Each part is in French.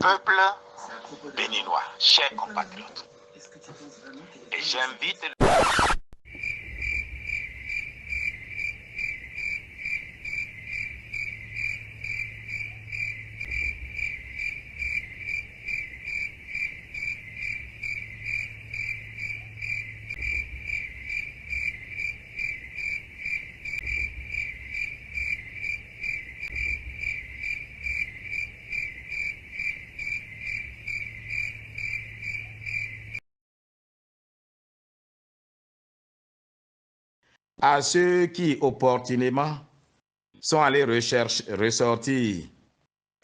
peuple béninois, chers compatriotes. Et j'invite... À ceux qui, opportunément, sont allés ressortir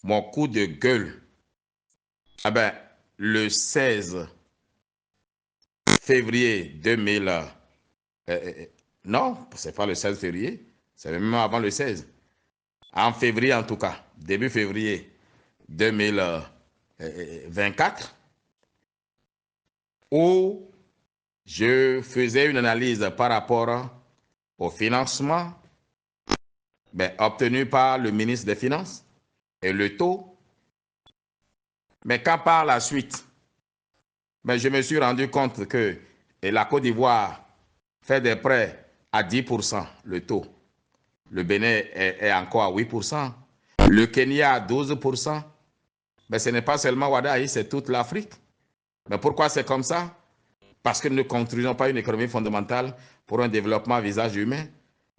mon coup de gueule, le 16 février 2000, non, c'est pas le 16 février, c'est même avant le 16. En février en tout cas, début février 2024, où je faisais une analyse par rapport au financement obtenu par le ministre des Finances et le taux. Mais quand par la suite, je me suis rendu compte que la Côte d'Ivoire fait des prêts à 10%, le taux. Le Bénin est encore à 8%. Le Kenya à 12%. Mais ce n'est pas seulement Ouadaï, c'est toute l'Afrique. Mais pourquoi c'est comme ça? Parce que nous ne construisons pas une économie fondamentale pour un développement à visage humain.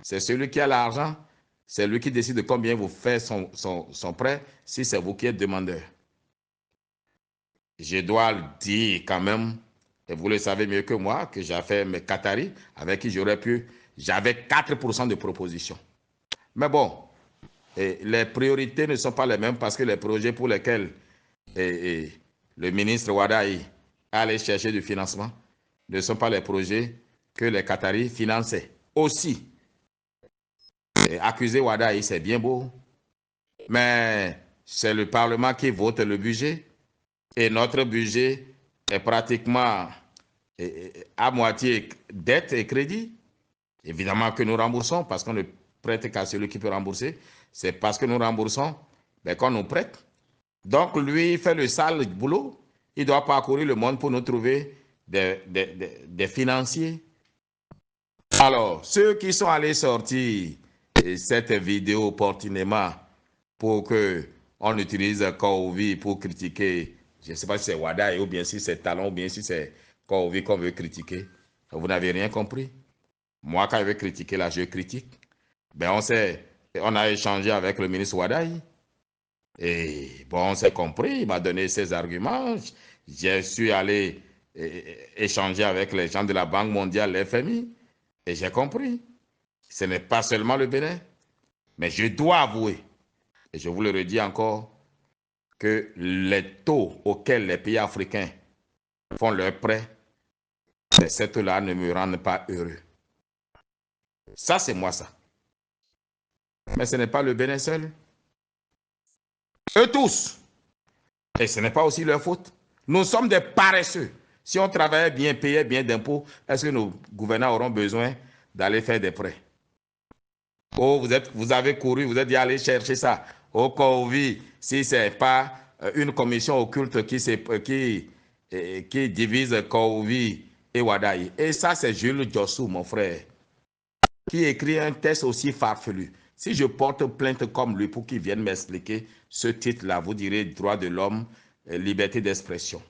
C'est celui qui a l'argent, c'est lui qui décide de combien vous fait son prêt, si c'est vous qui êtes demandeur. Je dois le dire quand même, et vous le savez mieux que moi, que j'ai fait mes Qataris, avec qui j'aurais pu, j'avais 4% de propositions. Mais bon, les priorités ne sont pas les mêmes parce que les projets pour lesquels le ministre Ouadaï allait chercher du financement ne sont pas les projets que les Qataris finançaient. Aussi, accuser Ouadaï, c'est bien beau, mais c'est le Parlement qui vote le budget et notre budget est pratiquement à moitié dette et crédit. Évidemment que nous remboursons parce qu'on ne prête qu'à celui qui peut rembourser. C'est parce que nous remboursons qu'on nous prête. Donc, lui, il fait le sale boulot. Il doit parcourir le monde pour nous trouver des financiers. Alors, ceux qui sont allés sortir cette vidéo opportunément pour qu'on utilise Kouvi pour critiquer, je ne sais pas si c'est Ouadaï ou bien si c'est Talon ou bien si c'est Kouvi qu'on veut critiquer, vous n'avez rien compris. Moi, quand je veux critiquer là, je critique. On a échangé avec le ministre Ouadaï. Et bon, on s'est compris, il m'a donné ses arguments. Je suis allé échanger avec les gens de la Banque mondiale, l'FMI, et j'ai compris. Ce n'est pas seulement le Bénin, mais je dois avouer, et je vous le redis encore, que les taux auxquels les pays africains font leurs prêts, ces taux-là ne me rendent pas heureux. Ça, c'est moi, ça. Mais ce n'est pas le Bénin seul. Eux tous. Et ce n'est pas aussi leur faute. Nous sommes des paresseux. Si on travaillait bien, payait bien d'impôts, est-ce que nos gouvernants auront besoin d'aller faire des prêts? Oh, vous avez couru, vous êtes dit aller chercher ça. Au Kouvi, si ce n'est pas une commission occulte qui divise Kouvi et Ouadaï. Et ça, c'est Jules Djossou, mon frère, qui écrit un texte aussi farfelu. Si je porte plainte comme lui pour qu'il vienne m'expliquer ce titre-là, vous direz droit de l'homme, liberté d'expression.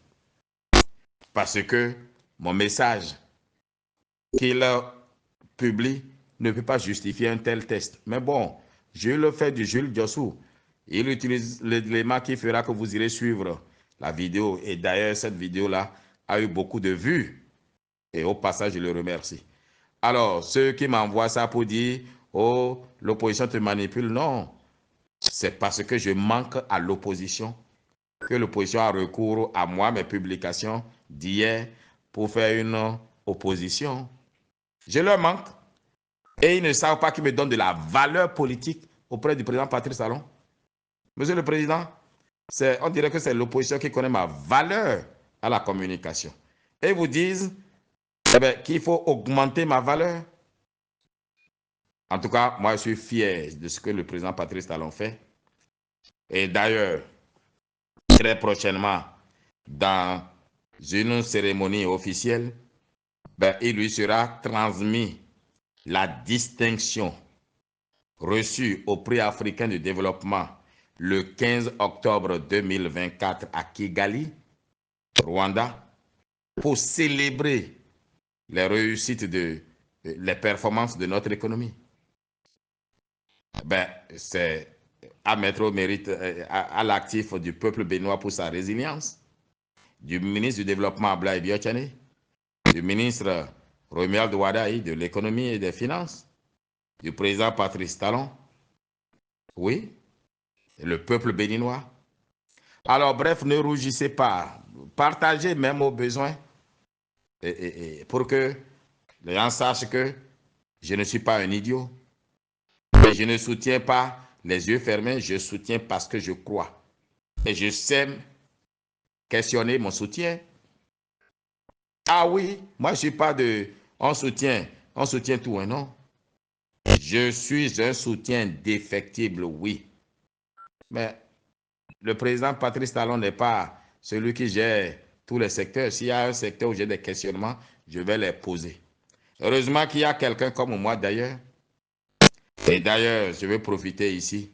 Parce que mon message qu'il publie ne peut pas justifier un tel texte. Mais bon, je le fais du Jules Djossou. Il utilise l'élément qui fera que vous irez suivre la vidéo. Et d'ailleurs, cette vidéo-là a eu beaucoup de vues. Et au passage, je le remercie. Alors, ceux qui m'envoient ça pour dire « Oh, l'opposition te manipule », non. C'est parce que je manque à l'opposition que l'opposition a recours à moi, mes publications d'hier, pour faire une opposition. Je leur manque. Et ils ne savent pas qu'ils me donnent de la valeur politique auprès du président Patrice Talon. Monsieur le Président, on dirait que c'est l'opposition qui connaît ma valeur à la communication. Et ils vous disent qu'il faut augmenter ma valeur. En tout cas, moi, je suis fier de ce que le président Patrice Talon fait. Et d'ailleurs, très prochainement dans une cérémonie officielle, ben, il lui sera transmis la distinction reçue au prix africain de développement le 15 octobre 2024 à Kigali, Rwanda, pour célébrer les réussites les performances de notre économie. Ben, c'est à mettre au mérite, à l'actif du peuple béninois pour sa résilience, du ministre du Développement Ablaye Biotchane, du ministre Romuald Wadaï de l'économie et des finances, du président Patrice Talon, oui, et le peuple béninois. Alors bref, ne rougissez pas, partagez même aux besoins pour que les gens sachent que je ne suis pas un idiot. Et je ne soutiens pas les yeux fermés, je soutiens parce que je crois. Et je sais questionner mon soutien. Ah oui, moi je ne suis pas de on soutient tout, hein, non. Je suis un soutien défectible, oui. Mais le président Patrice Talon n'est pas celui qui gère tous les secteurs. S'il y a un secteur où j'ai des questionnements, je vais les poser. Heureusement qu'il y a quelqu'un comme moi d'ailleurs. Et d'ailleurs, je vais profiter ici